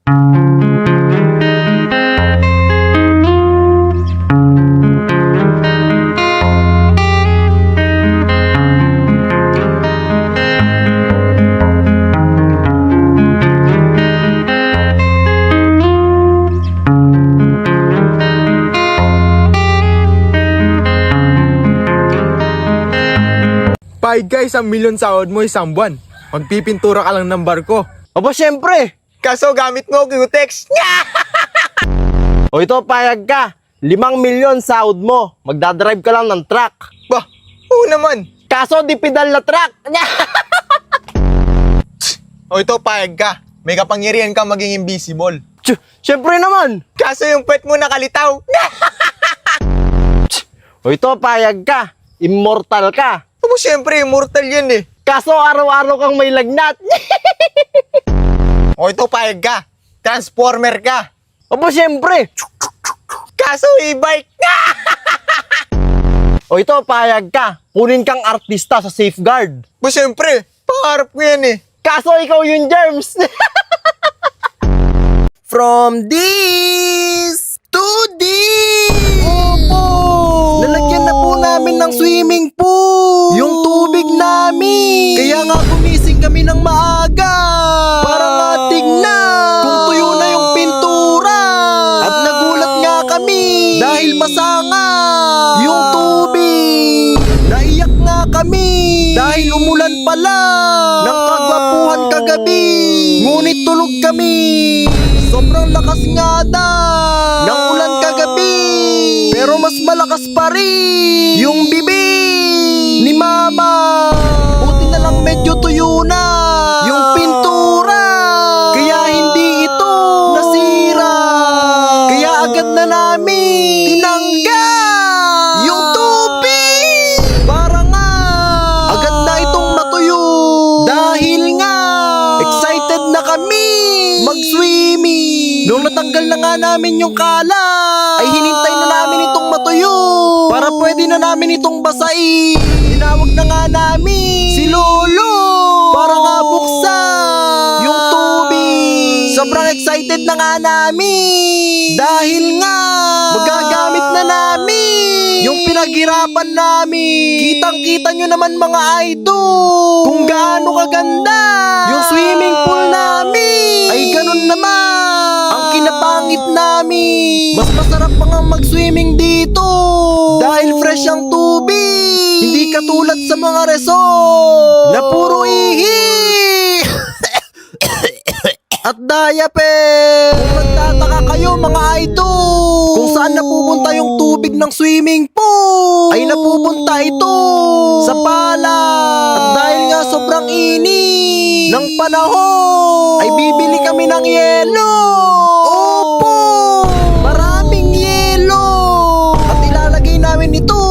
Pahig ka, 1,000,000 sahod mo isang buwan. Magpipintura ka lang ng barko. Aba, syempre. Kaso gamit mo Q-Tex. O ito, payag ka. 5,000,000 sahod mo. Magdadrive ka lang ng truck. Bah, oo naman. Kaso, di pedal na truck. O ito, pahig ka. May kapangyarihan ka maging invisible. Syempre naman. Kaso yung puwet mo nakalitaw. O ito, payag ka. Immortal ka. Abo, syempre, immortal yan eh. Kaso, araw-araw kang may lagnat. O ito, pahig ka. Transformer ka. Aba, syempre. Kaso e-bike. O ito, payag ka. Kunin kang artista sa safeguard. Abo, syempre, pangarap ko yan eh. Kaso, ikaw yung germs. From this to this! Opo! Lalagyan na po namin ng swimming pool! Yung tubig namin! Kaya nga gumising kami ng maaga! Para nga tignan kung tuyo na yung pintura! At nagulat nga kami! Dahil masanga yung tubig! Naiyak nga kami! Dahil umulan pala! Ng kagwapuhan kagabi! Ngunit tulog kami! Sobrang lakas nga ng ulan kagabi. Pero mas malakas pa rin yung bibig ni Mama. Buti na lang medyo tuyo na yung pintura. Kaya hindi ito nasira. Kaya agad na namin tinanggal yung tubig. Para nga agad na itong matuyo. Dahil nga excited na kami mag-swimming. Nung natanggal na nga namin yung kala, ay hinintay na namin itong matuyo para pwede na namin itong basain. Tinawag na nga namin si Lolo para nga buksan yung tubig. Sobrang excited na nga namin dahil nga magagamit na namin yung pinaghirapan namin. Kitang-kita nyo naman mga idol kung gaano kaganda yung swimming pool namin. Ay ganun naman ang kinapangit namin. Mas masarap pa nga mag-swimming dito dahil fresh ang tubig. Hindi katulad sa mga resort na puro ihi at diaper. Kung nagtataka kayo mga idol kung saan napupunta yung tubig ng swimming pool, ay napupunta ito sa pala. At dahil nga sobrang init ng panahon, ay bibili kami ng yelo. Opo! Maraming yelo. At ilalagay namin ito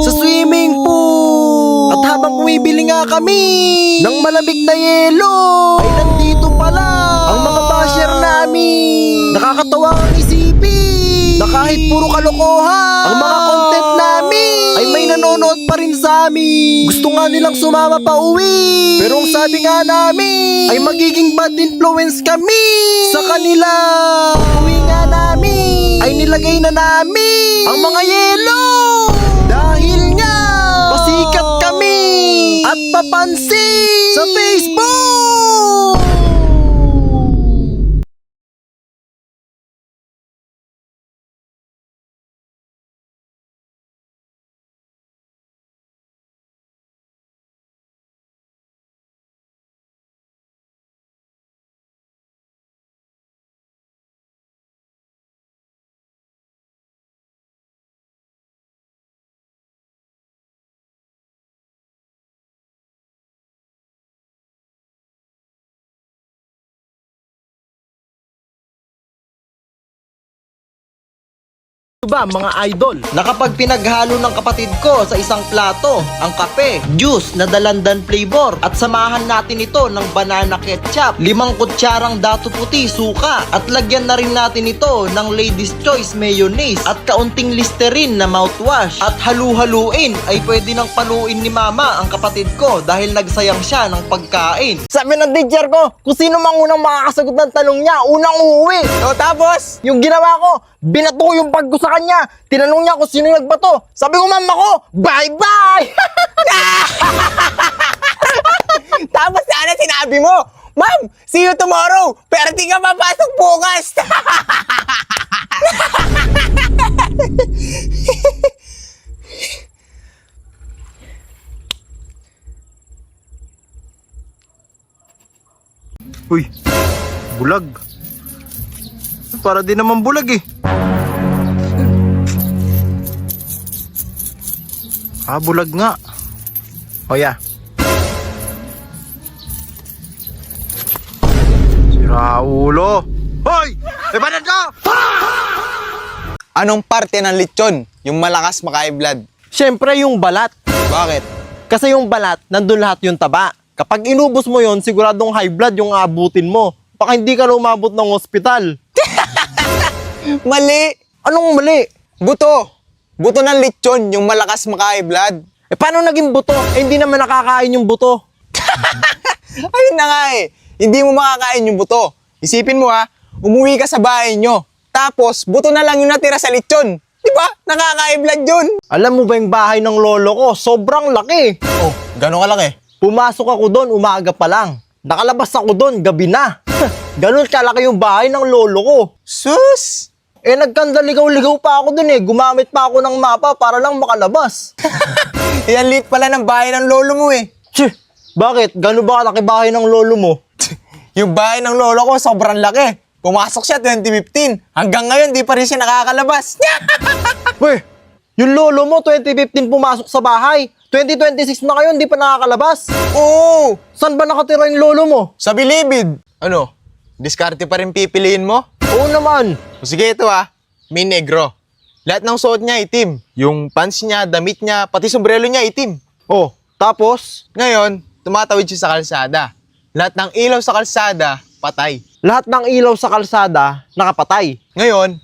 sa swimming pool. At habang bumibili nga kami ng malamig na yelo, ay nandito pala ang mga basher namin. Nakakatawa ang isipin na kahit puro kalokohan ang mga content namin, ay may nanonood pa rin sa amin. Gusto nga nilang sumama pa uwi, pero ang sabi nga namin ay magiging bad influence kami sa kanila. Uwi nga namin ay nilagay na namin ang mga yelo dahil nga pasikat kami at papansin sa Facebook. ba mga idol? Na kapag pinaghalo ng kapatid ko sa isang plato, ang kape, juice na dalandan flavor, at samahan natin ito ng banana ketchup, 5 kutsarang dato puti, suka, at lagyan na rin natin ito ng Lady's Choice mayonnaise at kaunting Listerine na mouthwash, at halu-haluin, ay pwede nang paluin ni mama ang kapatid ko dahil nagsayang siya ng pagkain. Sabi ng teacher ko, kung sino mang unang makakasagot ng tanong niya, unang uuwi. So tapos, yung ginawa ko, binato ko yung bag ko sa kanya. Tinanong niya kung sino yung nagbato. Sabi ko, ma'am ako, bye-bye! Tapos sana sinabi mo, ma'am, see you tomorrow, pero di ka papasok bukas. Uy, bulag. Para din naman bulag eh. Bulag nga. O ya. Sira ulo. Hoy! Ibanan ka! Anong parte ng lechon yung malakas maka-blood? Siyempre yung balat. Bakit? Kasi yung balat, nandun lahat yung taba. Kapag inubos mo yon, siguradong high blood yung aabutin mo. Baka hindi ka na umabot ng ospital. Mali! Anong mali? Buto! Buto ng lechon yung malakas maka-blood. Paano naging buto? Hindi naman nakakain yung buto. Ayun na nga eh. Hindi mo makakain yung buto. Isipin mo umuwi ka sa bahay nyo. Tapos, buto na lang yung natira sa lechon. Diba? Nakaka-blood yun. Alam mo ba yung bahay ng lolo ko? Sobrang laki. Oh, gano'n kalaki? Pumasok ako doon, umaga pa lang. Nakalabas ako doon, gabi na. Ganun kalaki yung bahay ng lolo ko. Sus! Nagkandaligaw-ligaw pa ako doon Gumamit pa ako ng mapa para lang makalabas. Yan lit pala ng bahay ng lolo mo eh. Tch, bakit? Gano'n ba kalaki bahay ng lolo mo? Yung bahay ng lolo ko sobrang laki. Pumasok siya 2015. Hanggang ngayon, di pa rin siya nakakalabas. Weh, yung lolo mo 2015 pumasok sa bahay. 2026 na ngayon, di pa nakakalabas. Oo! Saan ba nakatira yung lolo mo? Sa Bilibid. Ano? Diskarte pa rin pipiliin mo? Oo naman. O sige ito may negro. Lahat ng suot niya itim. Yung pants niya, damit niya, pati sombrero niya itim. Oh, tapos? Ngayon, tumatawid siya sa kalsada. Lahat ng ilaw sa kalsada, patay. Lahat ng ilaw sa kalsada, nakapatay. Ngayon,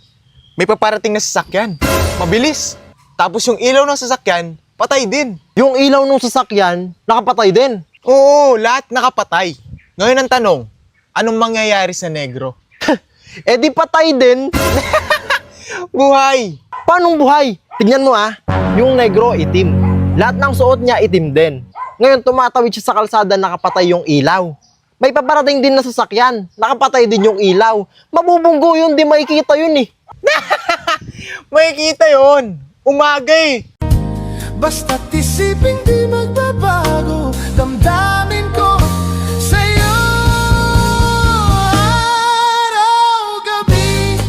may paparating na sasakyan. Mabilis. Tapos yung ilaw ng sasakyan, patay din. Yung ilaw ng sasakyan, nakapatay din. Oo, lahat nakapatay. Ngayon ang tanong, anong mangyayari sa negro? Di patay din. Buhay! Paanong buhay? Tignan mo yung negro itim. Lahat ng suot niya itim din. Ngayon tumatawid siya sa kalsada, nakapatay yung ilaw. May paparating din na sasakyan, nakapatay din yung ilaw. Mabubunggo yun, di makikita yun Makikita yon. Umaga eh. Basta't isipin di magbabago damdamin ko sa'yo. Araw-gabi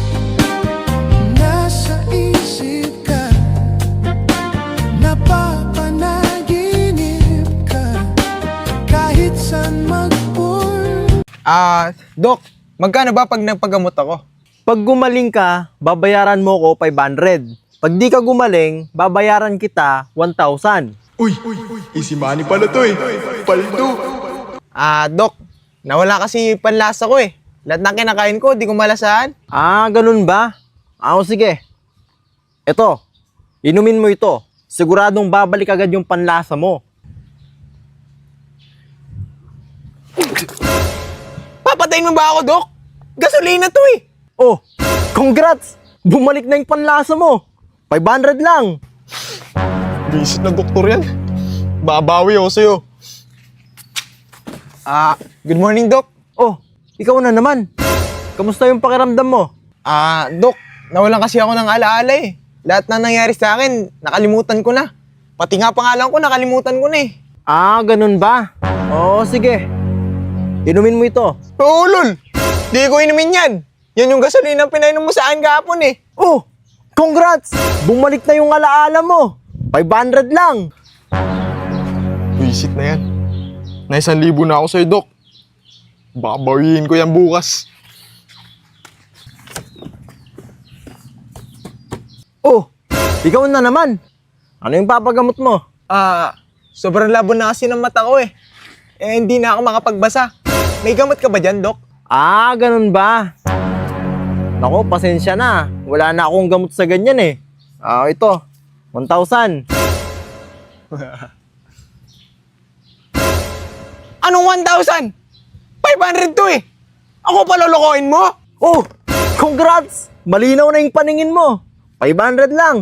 nasa isip ka, napapanaginip ka, kahit saan magpunta. Dok, magkano ba pag nagpagamot ako? Pag gumaling ka, babayaran mo ko 500. Pag di ka gumaling, babayaran kita 1,000. Uy, easy money pala to Paldo. Dok, nawala kasi panlasa ko eh. Lahat ng kinakain ko, di ko malasahan. Ganun ba? Sige. Ito, inumin mo ito. Siguradong babalik agad yung panlasa mo. Papatayin mo ba ako, Dok? Gasolina to eh. Oh, congrats! Bumalik na yung panlasa mo. 500 lang. Bisit na doktor yan. Babawi ako sa'yo. Good morning, Dok. Oh, ikaw na naman. Kamusta yung pakiramdam mo? Dok, nawalan kasi ako ng alaala eh. Lahat na nangyari sa akin, nakalimutan ko na. Pati nga pangalan ko, nakalimutan ko na eh. Ganun ba? Sige. Inumin mo ito. Oo, lol. Di ko inumin yan. Yan yung gasolina ang pinainom mo sa akin kahapon eh. Oh, congrats! Bumalik na yung alaala mo. 500 lang. Visit na yan. Na 1,000 na ako sa'yo, Dok. Babawiin ko yan bukas. Oh, ikaw na naman. Ano yung papagamot mo? Sobrang labo na kasi ng mata ko eh. Hindi na ako makapagbasa. May gamot ka ba dyan, Dok? Ganun ba? Naku, pasensya na. Wala na akong gamot sa ganyan eh. Ito, 1,000. Anong 1,000? 500 to eh. Ako pa lolokohin mo? Oh, congrats! Malinaw na yung paningin mo. 500 lang.